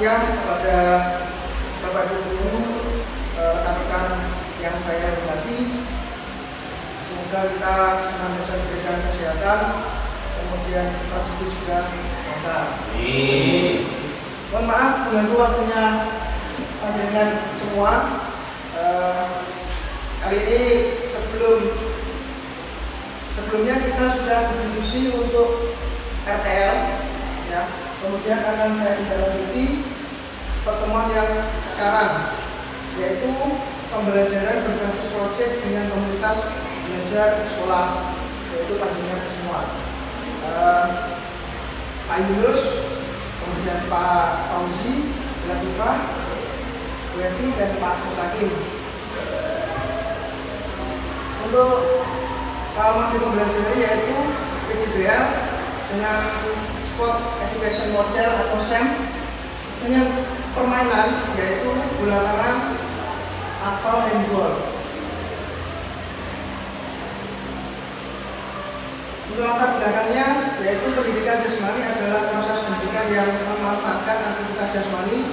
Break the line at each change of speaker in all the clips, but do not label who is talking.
siang kepada Bapak Ibu guru, rekan-rekan yang saya hormati. Semoga kita senantiasa diberikan kesehatan, kemudian rezeki juga lancar. Mohon maaf mengganggu waktunya panjenengan semua. Kali ini sebelumnya kita sudah berdiskusi untuk RTL, ya. Kemudian akan saya tindak-lanjuti pertemuan yang sekarang, yaitu pembelajaran berbasis proyek dengan komunitas belajar sekolah, yaitu panjenengan semua. Pak Yunus, kemudian Pak Fauzi, Latifah, Bu Evi, dan Pak Mustaqim. Untuk modul pembelajaran yaitu PJBL dengan Sport Education Model atau SEM, dengan permainan yaitu bola tangan atau handball. Untuk latar belakangnya yaitu pendidikan jasmani adalah proses pendidikan yang memanfaatkan aktivitas jasmani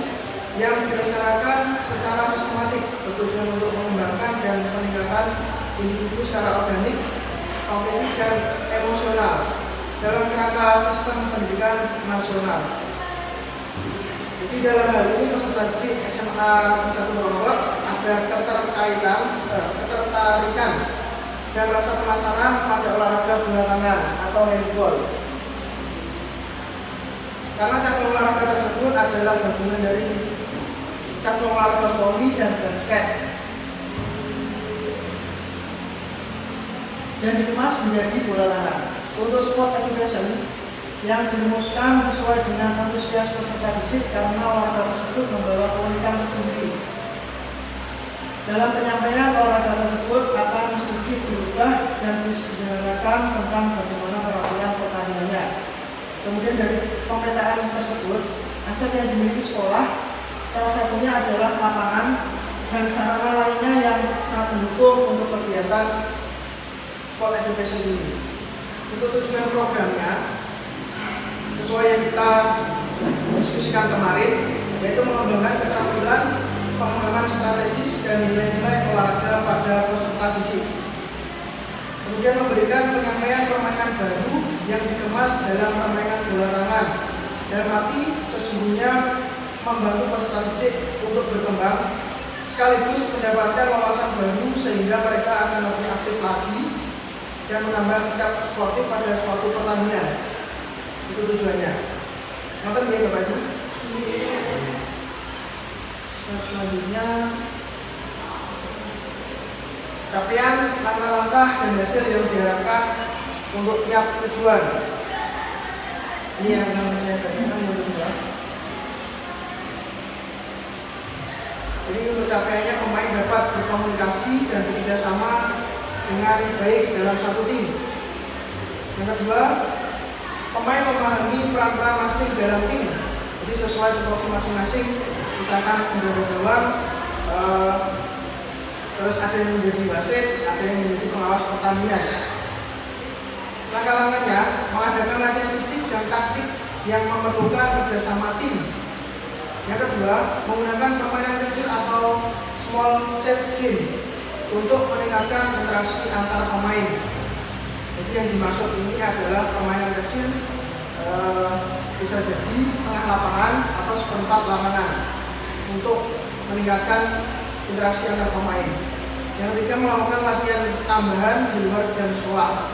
yang direncanakan secara sistematik bertujuan untuk mengembangkan dan meningkatkan individu secara organik, kognitif, dan emosional dalam kerangka sistem pendidikan nasional. Jadi dalam hal ini peserta didik SMA 1 Bogor ada ketertarikan dan rasa penasaran pada olahraga bola tangan atau handball. Karena cabang olahraga tersebut adalah gabungan dari cabang olahraga voli dan basket, dan dikemas menjadi bola tangan. Untuk sport education yang dirumuskan sesuai dengan antusias peserta didik karena olahraga tersebut membawa keunikan tersendiri. Dalam penyampaian olahraga tersebut akan sedikit diubah dan disederhanakan tentang bagaimana peraturan pertandingannya. Kemudian dari pemetaan tersebut, aset yang dimiliki sekolah salah satunya adalah lapangan dan sarana lainnya yang sangat mendukung untuk kegiatan sport education ini. Untuk tujuan programnya sesuai yang kita diskusikan kemarin, yaitu mengembangkan keterampilan, pemahaman strategis, dan nilai-nilai olahraga pada peserta didik. Kemudian memberikan penyampaian permainan baru yang dikemas dalam permainan bola tangan, dalam arti sesungguhnya membantu peserta didik untuk berkembang sekaligus mendapatkan wawasan baru sehingga mereka akan lebih aktif lagi dan menambah sikap sportif pada suatu pertandingan. Itu tujuannya. Nonton ya Bapak Ibu. Selanjutnya, capaian langkah-langkah dan hasil yang diharapkan untuk tiap tujuan. Ini yang akan saya bacakan dulu. Jadi untuk capaiannya, pemain dapat berkomunikasi dan bekerja sama dengan baik dalam satu tim. Yang kedua, pemain memahami peran-peran masing dalam tim. Jadi sesuai tupoksi masing-masing. Misalkan menjaga gawang, terus ada yang menjadi wasit, ada yang menjadi pengawas pertandingan. Langkah-langkahnya mengadakan latihan fisik dan taktik yang memerlukan kerjasama tim. Yang kedua, menggunakan permainan kecil atau small set game untuk meningkatkan interaksi antar pemain. Jadi yang dimaksud ini adalah permainan kecil, bisa jadi setengah lapangan atau seperempat lapangan untuk meningkatkan interaksi antar pemain. Yang ketiga, melakukan latihan tambahan di luar jam sekolah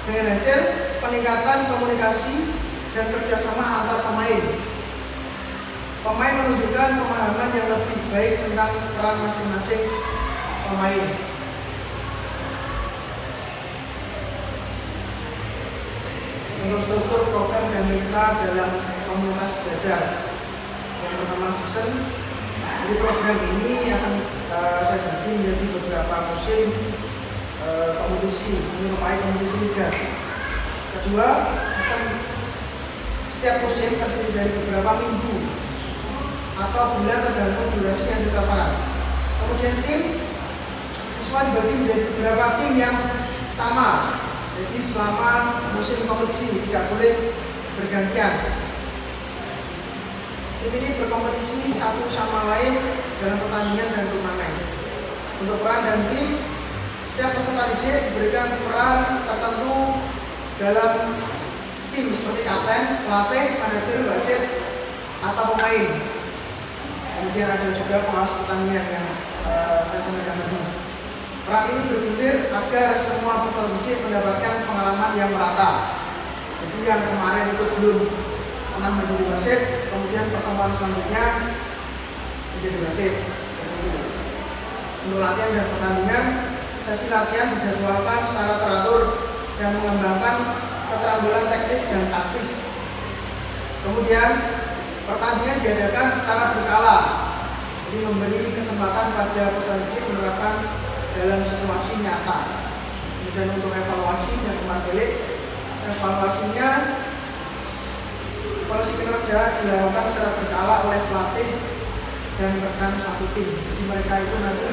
dengan hasil peningkatan komunikasi dan kerjasama antar pemain. Pemain menunjukkan pemahaman yang lebih baik tentang peran masing-masing pemain. Untuk struktur program dan mitra dalam komunitas belajar. Yang pertama season. Jadi program ini akan saya bagi menjadi beberapa musim kompetisi, menyerupai kompetisi liga. Kedua, setiap musim terdiri dari beberapa minggu atau bulan tergantung durasi yang ditetapkan. Kemudian tim siswa dibagi menjadi beberapa tim yang sama. Jadi selama musim kompetisi tidak boleh bergantian. Tim ini berkompetisi satu sama lain dalam pertandingan dan turnamen. Untuk peran dan tim, setiap peserta didik diberikan peran tertentu dalam tim seperti kapten, pelatih, manajer, wasit, atau pemain. Kemudian ada juga pengawas pertandingan yang saya sampaikan tadi. Peran ini bergulir agar semua peserta didik mendapatkan pengalaman yang merata. Jadi yang kemarin itu belum pernah menjadi wasit, kemudian pertemuan selanjutnya menjadi wasit. Untuk latihan dan pertandingan, sesi latihan dijadwalkan secara teratur dan mengembangkan keterampilan teknis dan taktis. Kemudian pertandingan diadakan secara berkala, jadi memberi kesempatan pada peserta didik menerapkan dalam situasi nyata. Kemudian untuk evaluasi dan umpan balik, evaluasi kinerja dilakukan secara berkala oleh pelatih dan rekan satu tim. Jadi mereka itu nanti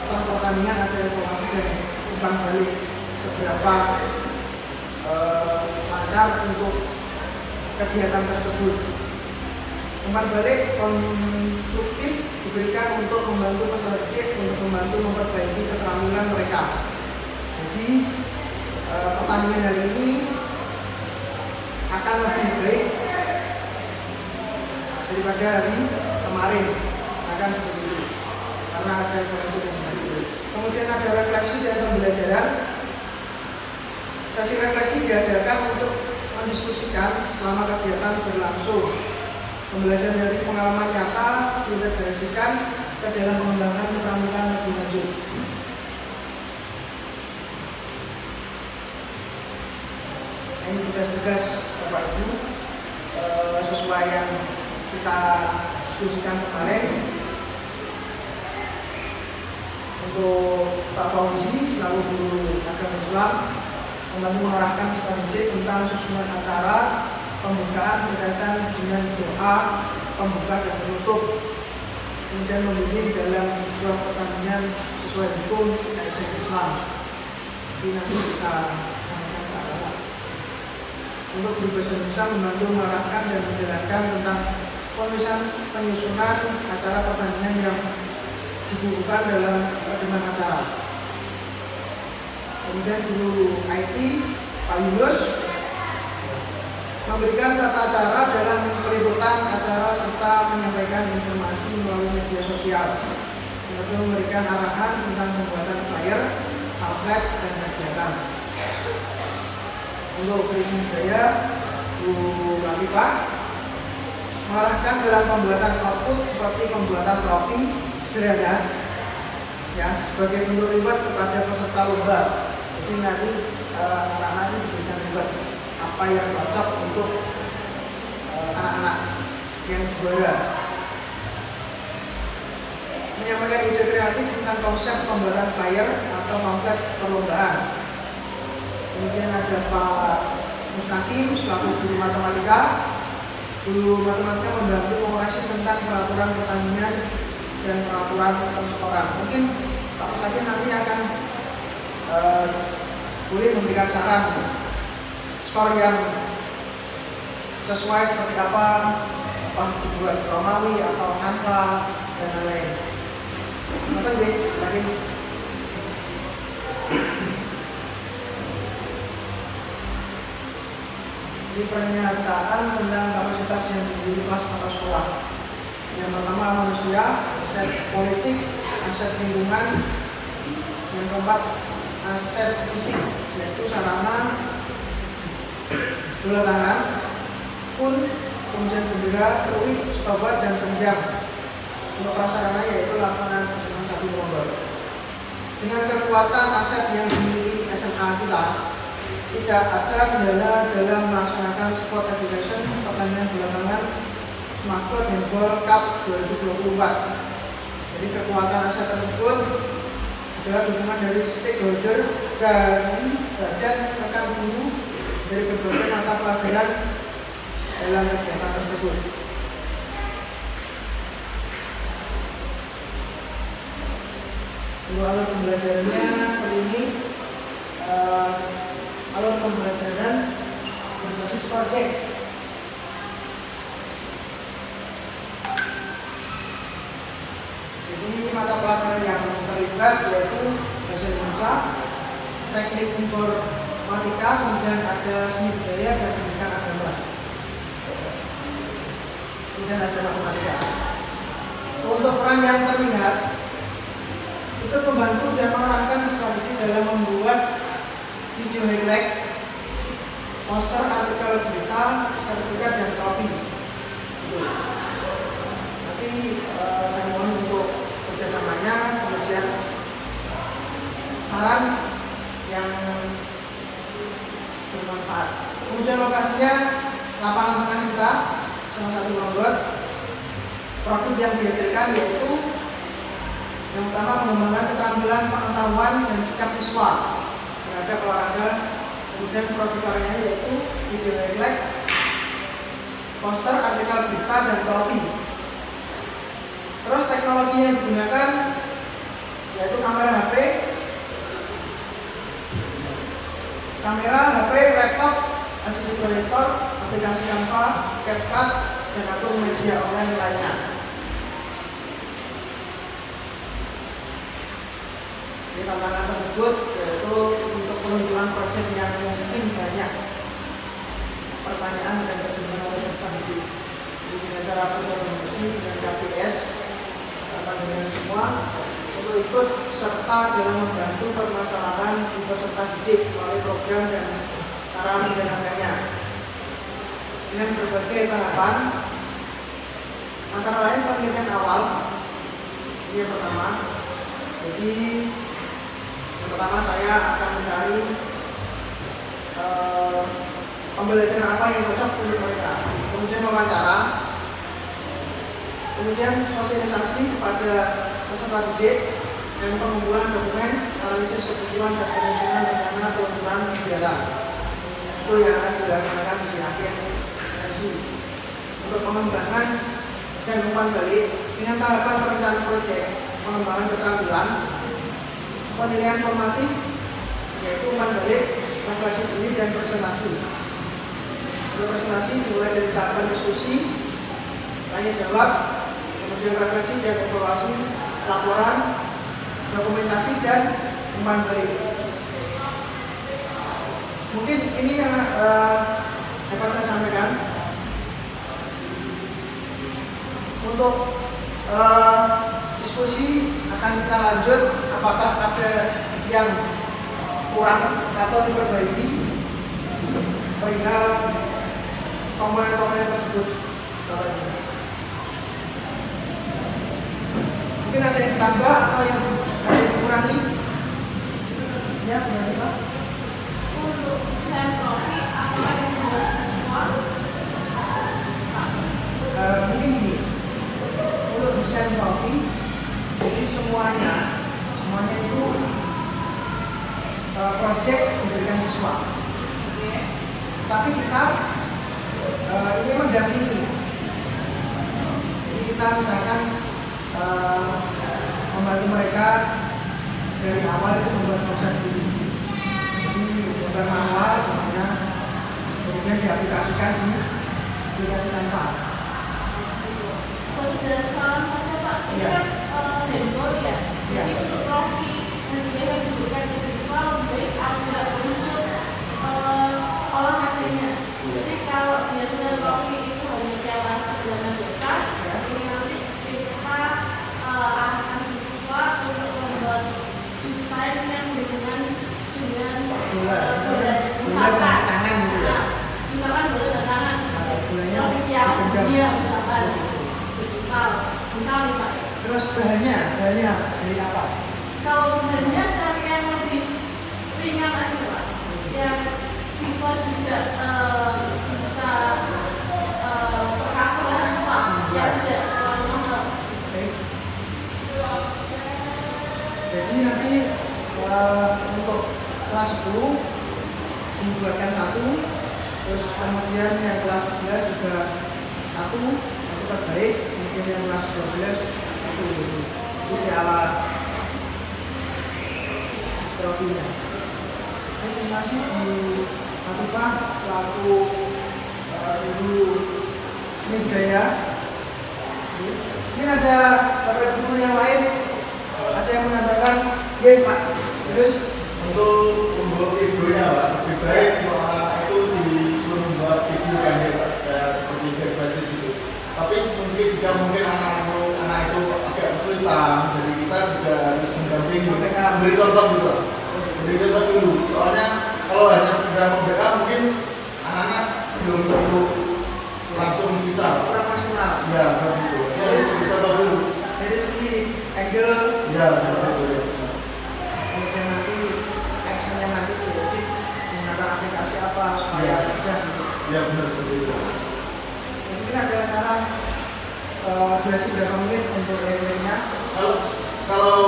setelah pertandingan ada evaluasi dan umpan balik seberapa lancar untuk kegiatan tersebut. Umpan balik konstruktif diberikan untuk membantu peserta didik untuk membantu memperbaiki keterampilan mereka. Jadi pertandingan hari ini akan lebih baik daripada hari kemarin, misalkan seperti itu, karena ada evaluasi dan umpan balik. Kemudian ada refleksi dan pembelajaran. Sesi refleksi diadakan untuk mendiskusikan selama kegiatan berlangsung. Pembelajaran dari pengalaman nyata diintegrasikan ke dalam pengembangan keterampilan lebih lanjut. Ini tugas-tugas Bapak Ibu sesuai yang kita diskusikan kemarin. Untuk Pak Fauzi selaku guru agama Islam membantu mengarahkan peserta didik tentang susunan acara pembukaan berkaitan dengan doa pembuka dan penutup, kemudian membimbing dalam sebuah pertandingan sesuai hukum kaidah Islam. Jadi nanti bisa sampaikan ke anak. Untuk guru bahasa Indonesia membantu mengarahkan dan menjelaskan tentang penyusunan acara pertandingan yang dibukukan dalam perkembangan acara. Kemudian guru IT Pak Yunus memberikan tata cara dalam peliputan acara serta menyampaikan informasi melalui media sosial. Kemudian memberikan arahan tentang pembuatan flyer, pamflet, dan kegiatan. Untuk Presiden Budaya Bu Latifah mengarahkan dalam pembuatan output seperti pembuatan trofi sederhana, ya, sebagai bentuk reward kepada peserta lomba. Jadi nanti anak-anak ini diberikan reward apa yang cocok untuk anak-anak yang juara. Menyampaikan ide kreatif tentang konsep pembuatan flyer atau pamflet perlombaan. Kemudian ada Pak Mustaqim selaku guru matematika. Guru matematika membantu mengoreksi tentang peraturan pertandingan dan peraturan perskoran. Mungkin Pak Mustaqim nanti akan boleh memberikan saran skor yang sesuai seperti apa dibuat Romawi atau tanpa dan lain-lain. Nonton deh lagi. Di pernyataan tentang kapasitas yang dimiliki kelas atau sekolah. Yang pertama manusia, aset politik, aset lingkungan. Yang keempat aset fisik, yaitu sarana bola tangan, pun, kemudian bendera, peluit, stobat, dan penjam. Untuk prasarana yaitu lapangan SMA 1 Bogor. Dengan kekuatan aset yang dimiliki SMA kita, tidak ada kendala dalam melaksanakan sport education pertandingan bola tangan Smartcourt Handball Cup 2024. Jadi kekuatan aset tersebut adalah dukungan dari stakeholder dari badan rekan guru dari berbagai mata pelajaran dalam kegiatan tersebut. Untuk alur pembelajarannya seperti ini. Alur pembelajaran berbasis proyek. pelajaran yang terlibat yaitu bahasa Indonesia, teknik informatika, kemudian ada seni budaya dan pendidikan agama, kemudian ada matematika. Untuk peran yang terlihat itu membantu dan mengarahkan strategi dalam membuat video highlight, poster, artikel berita, sertifikat dan kopi. Nanti saya mohon untuk kerjasamanya, kemudian saran yang bermanfaat. Kemudian lokasinya lapangan tengah kita, salah satu membuat produk yang dihasilkan yaitu yang pertama mengembangkan keterampilan pengetahuan dan sikap siswa terhadap olahraga. Kemudian produk karyanya yaitu video highlight, poster, artikel berita dan kopi. Terus teknologi yang digunakan yaitu kamera HP, laptop, LCD proyektor, aplikasi Canva, CapCut, dan atau media online lainnya. Di tantangan tersebut yaitu untuk peluncuran proyek yang mungkin banyak pertanyaan dan pertimbangan oleh strategi. Dengan cara berkoordinasi dengan KPS dengan semua untuk ikut serta dalam membantu permasalahan di peserta didik melalui program dan cara menjalankannya dengan berbagai tahapan, antara lain penelitian awal. Ini yang pertama. Jadi yang pertama saya akan mencari pembelajaran apa yang cocok untuk mereka, kemudian wawancara, kemudian sosialisasi kepada peserta didik dan pengumpulan dokumen, analisis kebutuhan dan penyusunan rencana peluncuran kegiatan. Itu yang akan dilaksanakan di akhir sesi. Untuk pengembangan dan umpan balik dengan tahapan perencanaan proyek, pengembangan keterampilan, penilaian formatif yaitu umpan balik, refleksi diri dan presentasi. Untuk presentasi dimulai dari tahapan diskusi, tanya jawab, kemudian refleksi dan evaluasi, laporan, dokumentasi dan umpan balik. Mungkin ini yang dapat saya sampaikan. Untuk diskusi akan kita lanjut apakah ada yang kurang atau diperbaiki perihal komponen-komponen tersebut. Mungkin ada yang ditambah atau yang ada yang dikurangi. Ya, benar Pak.
Untuk desain profil apakah yang membuat siswa?
Mungkin gini. Untuk desain profil, jadi semuanya itu proyek diberikan siswa. Tapi kita ini mendampingi. Jadi kita misalkan membantu mereka dari awal itu membuat konsep dulu. Jadi gambar manual, kemudian diaplikasikan di aplikasi Canva.
Dari saran saja Pak, ini
Ya.
kan handphone ya. Jadi untuk profil nanti yang diberikan ke siswa lebih baik ada unsur olahraganya. Jadi kalau biasanya profil itu hanya jalan sederhana biasa, ini nanti kita arahkan siswa untuk membuat desain yang dengan misalkan
tangan gitu ya.
Misalkan bola dan tangan seperti
Bolanya
profil yang
dipendam.
dia misalkan. Misal nih Pak.
Terus bahannya dari apa?
Kalau bahannya dari yang lebih ringan aja Pak, yang siswa juga bisa cover siswa, ya tidak terlalu mahal.
Oke. Jadi nanti untuk kelas 10 dibuatkan satu, terus kemudian yang kelas 11 juga satu terbaik, kemudian yang kelas 12 itu di awal profilnya. Terima kasih Bu Latifah selaku guru seni budaya. Ini ada beberapa guru yang lain yang menambahkan? Ya Pak. Terus
untuk membuat videonya Pak, lebih baik kalau anak itu disuruh membuat video pendek Pak, seperti gratis itu. Tapi mungkin jika mungkin anak itu agak kesulitan, jadi kita juga harus mendampingi, beri contoh gitu Pak. Beri contoh dulu, soalnya kalau hanya sekedar membackup mungkin anak-anak belum tentu langsung bisa
kurang maksimal.
ya begitu. Ya harus beri contoh dulu.
Dari segi angle,
Ya seperti itu ya.
kemudian nanti actionnya nanti diedit menggunakan aplikasi apa supaya
Iya.
mudah gitu.
Ya benar seperti itu.
Mungkin ada cara durasi berapa menit untuk editingnya?
Kalau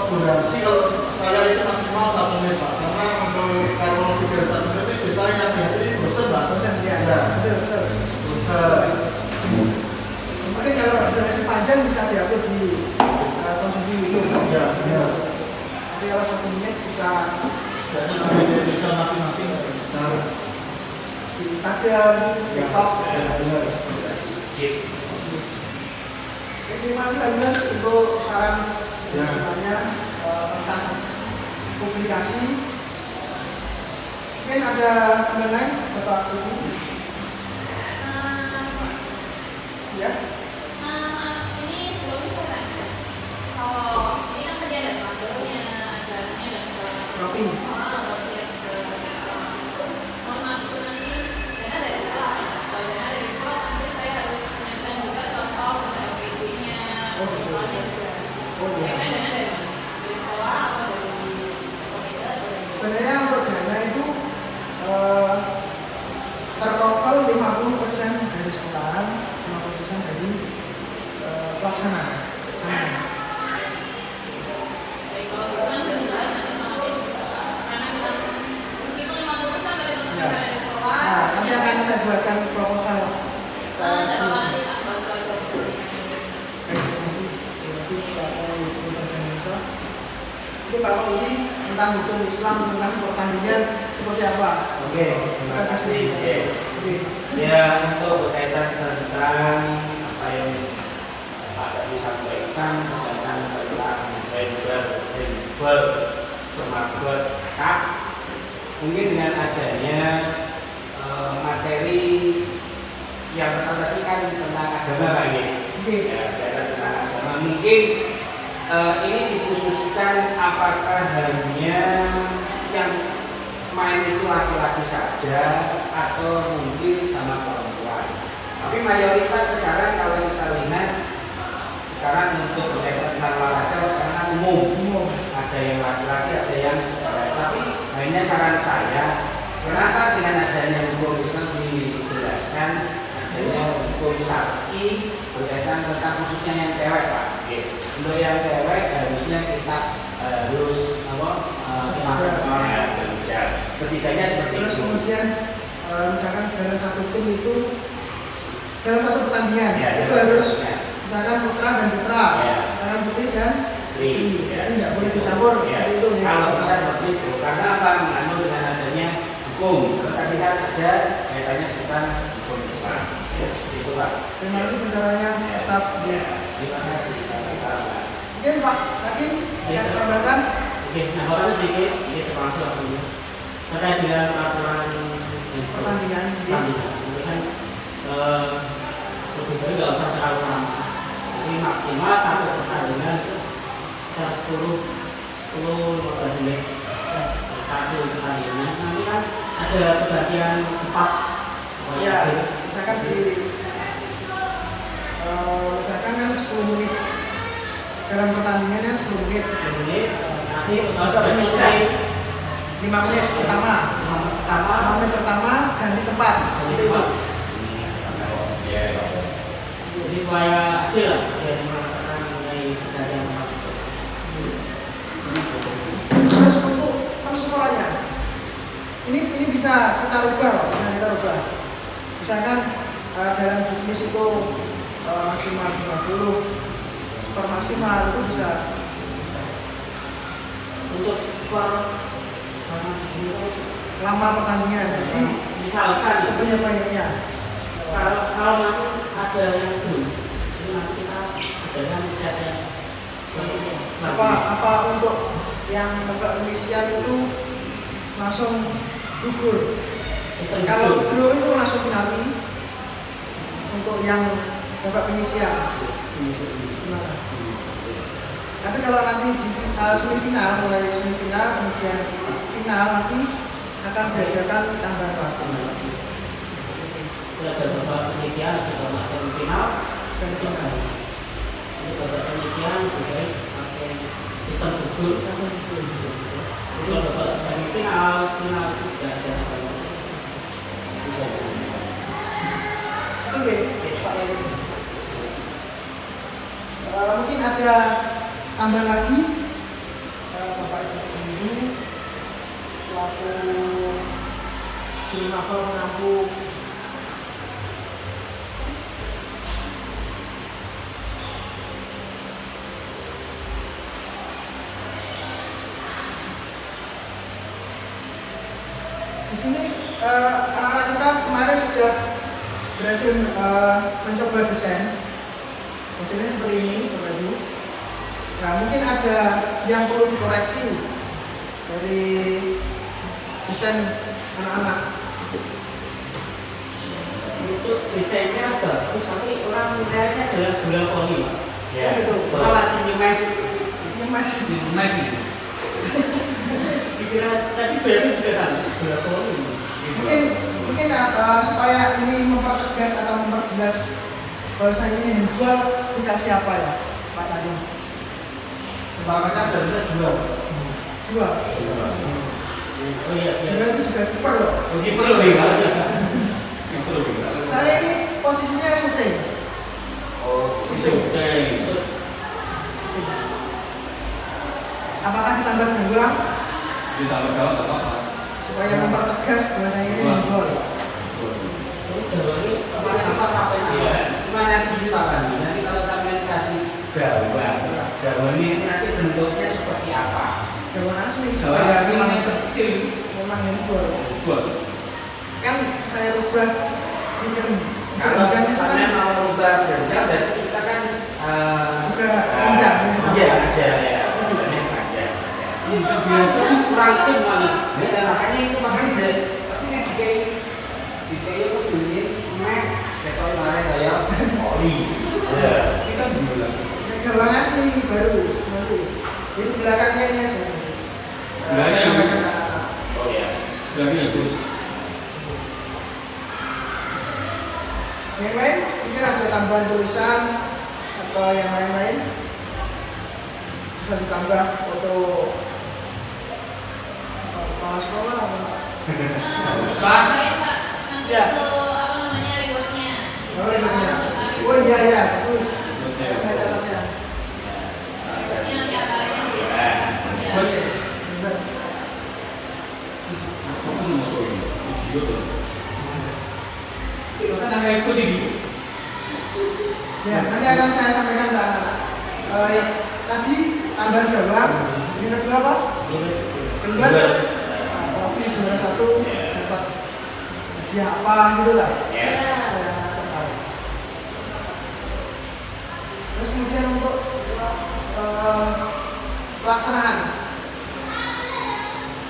durasi kalau saya itu maksimal 1 menit Pak, karena untuk kalau lebih dari 1 menit itu biasanya yang jadi bosan Pak.
Bosan ya?
Ya.
Betul.
Bosan.
Mungkin kalau durasi panjang bisa diupload di konsumsi YouTube.
Ya benar.
Tapi kalau 1 menit bisa
Jadi media bisa masing-masing bisa.
di Instagram, TikTok.
Ya benar.
Terima kasih Pak Yunus untuk saran
Ya.
semuanya tentang publikasi. Mungkin ada pendengar Bapak Ibu? Ya.
Ini sebelumnya saya tanya, kalau ini kan tadi ada panggilnya, ada ini dan segala macam.
Roti.
Roti dan segala macam. Mohon maaf itu nanti dana dari sekolah. Kalau dana dari sekolah nanti saya harus menyampaikan juga contoh dari LPG-nya, misalnya juga.
Oh iya.
Dana dari mana? Dari sekolah atau dari komite atau dari
Sebenarnya untuk dana itu tercover 50% dari sekolahan, 50% dari pelaksana.
Baik, kalau gitu kan udah jelas nanti otomatis karena meskipun 50% dari teman-teman dari sekolah.
Nah, nanti akan saya buatkan proposal.
Tidak apa-apa nanti tak bantu aja.
Itu Pak Fauzi tentang hukum Islam tentang pertandingan seperti apa?
Oke, terima kasih.
Oke.
Ya, untuk berkaitan tentang apa yang Pak tadi sampaikan berkaitan tentang handball, smartboard, cup, mungkin dengan adanya materi yang pertama tadi kan tentang agama Pak ya. Ya, berkaitan tentang agama mungkin ini dikhususkan apakah hanya yang main itu laki-laki saja atau mungkin sama perempuan. Tapi mayoritas sekarang kalau kita lihat sekarang untuk berkaitan tentang olahraga sekarang kan umum. Ada yang laki-laki, ada yang cewek. Tapi hanya saran saya, kenapa dengan adanya hukum Islam dijelaskan adanya hukum syar'i berkaitan tentang khususnya yang cewek Pak. Untuk yang cewek harusnya kita harus belajar. Setidaknya seperti
Terus
itu.
kemudian misalkan dalam satu tim itu dalam satu pertandingan
Ya,
itu
dalam
harus
pertandingan.
misalkan putra dan putra,
Ya.
misalkan putri dan
Putri,
putri.
ya.
Jadi nggak boleh dicampur
Ya.
seperti itu. Ya.
Kalau bisa seperti itu, karena apa? Mengandung dengan adanya hukum. Kalau tadi kan ada kaitannya tentang hukum Islam. Ya, seperti itu Pak.
Terima kasih penjelasannya
Ya.
Ustaz.
Ya. Terima kasih. Sama-sama.
Mungkin Pak Hakim yang
Ya.
tambahkan.
Oke, nah baru sedikit, ini termasuk waktunya terkait dengan peraturan
Pertandingan.
pertandingan. Ini kan lebih baik nggak usah terlalu lama. Jadi maksimal satu pertandingan itu sekitar 10-15 menit satu pertandingan. Nanti kan ada pergantian 4.
Ya, misalkan misalkan kan 10 menit dalam pertandingannya 10 menit.
10 menit. Nanti
Agak
sudah
bisa.
selesai
5 menit pertama. 5 menit pertama ganti tempat. Seperti itu.
Jadi supaya adil lah, dia merasakan mengenai pergantian tempat itu.
Terus untuk pensuaranya, ini bisa kita rubah, bisa kita rubah. Misalkan dalam juknis itu maksimal 90, super maksimal itu bisa.
Untuk skor
Lama pertandingan, jadi
misalkan
sebanyak-banyaknya.
kalau nanti ada yang belum, jadi nanti kita adakan set yang
apa untuk yang babak penyisian itu langsung gugur.
Sistem
Kalau
gugur.
draw itu langsung penalti. Untuk yang babak penyisian gimana? Tapi kalau nanti di semifinal, mulai semifinal kemudian final nanti akan diadakan tambahan waktu.
Ada babak penyisian, ada babak semifinal dan final. Ini babak penyisian juga pakai sistem gugur. Itu babak semifinal, final itu bisa ada tambahan. Bisa.
Oke, Pak Leli. Mungkin ada tambahan lagi Bapak Ibu waktu tim apa mengampu di sini anak-anak kita kemarin sudah berhasil mencoba desain. Hasilnya seperti ini, Bapak Ibu. Nah, mungkin ada yang perlu dikoreksi dari desain anak-anak.
Itu desainnya bagus, tapi orang menilainya adalah bola voli.
Ya,
Itu.
Malah nyemes.
Ini masih
Dikira tadi berarti juga sama bola voli.
mungkin supaya ini mempertegas atau memperjelas bahwasanya ini handball dikasih apa ya, Pak tadi?
Semangatnya sebenarnya dua.
Dua.
Oh iya, iya.
Dua itu juga kiper loh.
Kiper lebih banyak.
Saya ini posisinya shooting.
Oh,
Shooting. Apakah ditambah gelang supaya mempertegas bahwasanya ini handball?
iya. Cuma nanti gini Pak Pandi, nanti kalau sampai kasih gawang ini nanti bentuknya seperti apa?
Gawang asli
Gawang
supaya
asli
memang
yang kecil.
memang handball. Kan saya rubah jika
Kalau
jangan
misalnya
disana
mau rubah kerja, berarti kita kan
juga panjang.
panjang aja ya, banyak panjang.
Biasa kurang sim banget.
Ya, makanya deh. Tapi kan dikai aku jenis mek, kayak kemarin kayak oli. Ya.
Gawang asli baru nanti. Itu belakangnya ini aja.
Belakangnya
Saya
yang-
sampaikan ke anak-anak.
Oh ya.
Yang lain mungkin ada tambahan tulisan atau yang lain-lain bisa ditambah foto kepala sekolah atau
Usah.
Nanti
Ya.
itu apa namanya rewardnya.
oh iya oh iya ya terus saya catatnya
Rewardnya nanti akarnya di ya.
oke benar. Ya nanti akan saya sampaikan ke anak-anak. Yang tadi tambahan gawang ini kedua apa? Kedua tapi juara satu dapat hadiah apa gitu lah.
Ya.
Saya tahu. Terus kemudian untuk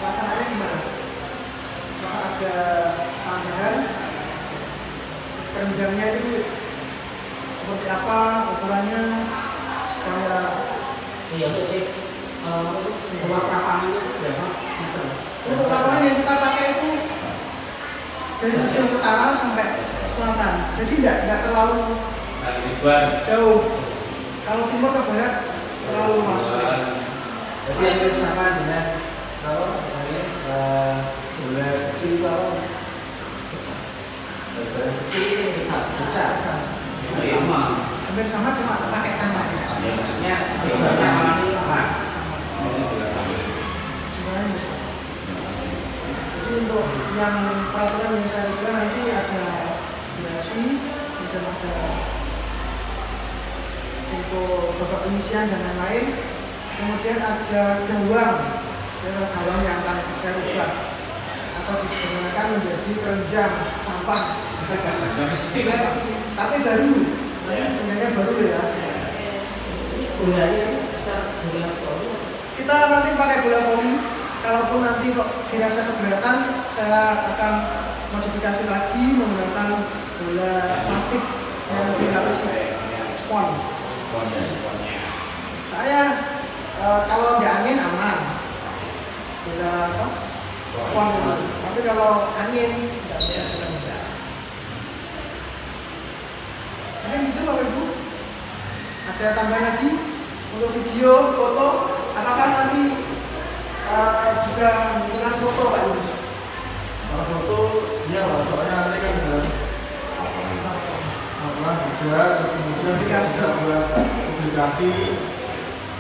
pelaksanaannya gimana? Apakah ada tambahan kerenjangnya itu seperti apa ukurannya supaya
Iya, untuk luas lapangan itu berapa meter?
untuk lapangan yang kita pakai itu dari ujung utara sampai selatan, jadi tidak terlalu jauh. Kalau timur ke barat terlalu luas.
Jadi hampir sama dengan apa namanya bola kecil itu apa? Bola kecil itu besar.
Sama.
Hampir sama cuma pakai tangan.
Ya maksudnya bolanya sama.
Sebenarnya bisa. Jadi untuk yang peraturan yang saya bilang nanti ada durasi, kemudian ada untuk babak penyisian dan lain-lain. Kemudian ada gawang yang akan saya ubah atau disederhanakan menjadi keranjang sampah. Tapi baru, nanti bentuknya baru ya.
Bolanya bisa bola voli.
Kita nanti pakai bola voli. Kalaupun nanti kok dirasa keberatan, saya akan modifikasi lagi menggunakan bola plastik yang dilapisi spons.
Sponnya.
Saya kalau di angin aman, bola apa? Spons. Tapi kalau angin tidak bisa. Mungkin gitu Bapak Ibu. Ada tambahan lagi untuk video, foto, apakah nanti juga dengan foto Pak Yunus?
Kalau foto, iya Pak, soalnya nanti kan laporan juga, terus kemudian kita bisa buat publikasi.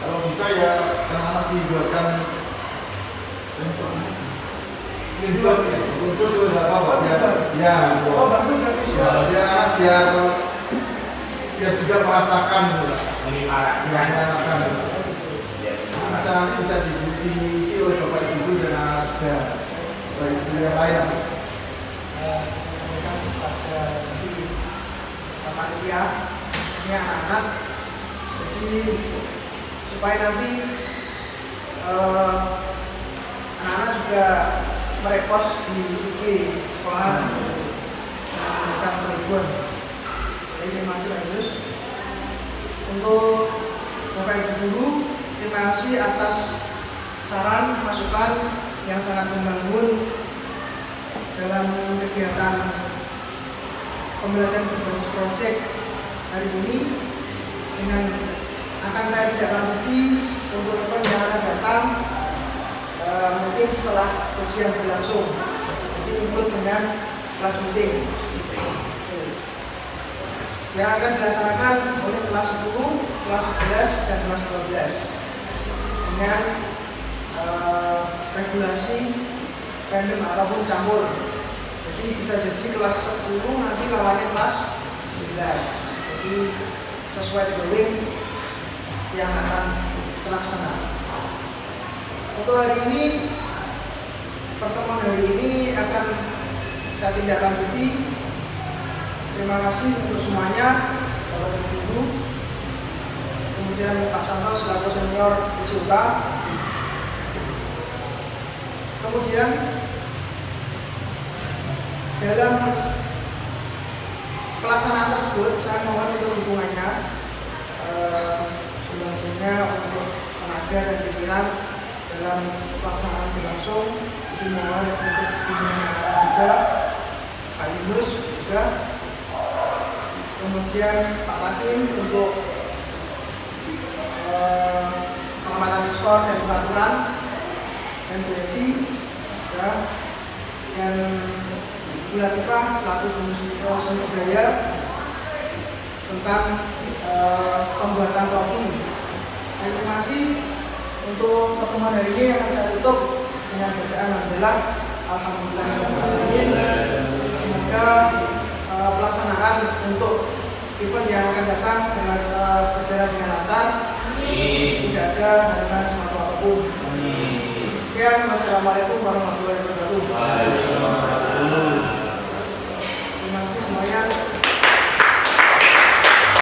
Kalau bisa ya anak-anak dibuatkan dibuat ya, untuk juga apa-apa ya.
Oh bagus.
Ya, biar anak biar juga merasakan gitu lah. Merasakan. Nanti bisa diisi oleh Bapak Ibu dan anak juga Bapak Ibu yang lain.
Sampaikan kepada Bapak Ibu ini anak-anak, jadi supaya nanti anak-anak juga merepost di IG sekolah memberikan penipuan. Jadi terima kasih Pak Yunus. Untuk Bapak Ibu guru, terima kasih atas saran masukan yang sangat membangun dalam kegiatan pembelajaran berbasis proyek hari ini. Dengan akan saya tidak lanjuti untuk event yang akan datang mungkin setelah ujian berlangsung, jadi ikut dengan kelas meeting yang akan dilaksanakan oleh kelas 10, kelas 11, dan kelas 12 dengan regulasi random ataupun campur. Jadi bisa jadi kelas 10 nanti lawannya kelas 11. Jadi sesuai drawing yang akan terlaksana. Untuk hari ini, pertemuan hari ini akan saya tindak lanjuti. Terima kasih untuk semuanya, Bapak Ibu Guru, kemudian Pak Santo selaku senior PJK. Kemudian dalam pelaksanaan tersebut saya mohon untuk dukungannya, sumbangannya untuk tenaga dan pikiran dalam pelaksanaan berlangsung. Jadi mohon untuk dukungan juga Pak Yunus juga, kemudian Pak Hakim untuk pengamatan skor dan peraturan, dan Bu Evi ya, dan Bu Latifah selaku Komisioner Budaya tentang pembuatan topi. Terima kasih untuk pertemuan hari ini yang saya tutup dengan bacaan Alhamdulillahirrahmanirrahim. Semoga pelaksanaan untuk event yang akan datang berjalan dengan lancar, tidak ada halangan semacam apapun. Sekian, wassalamualaikum warahmatullahi wabarakatuh.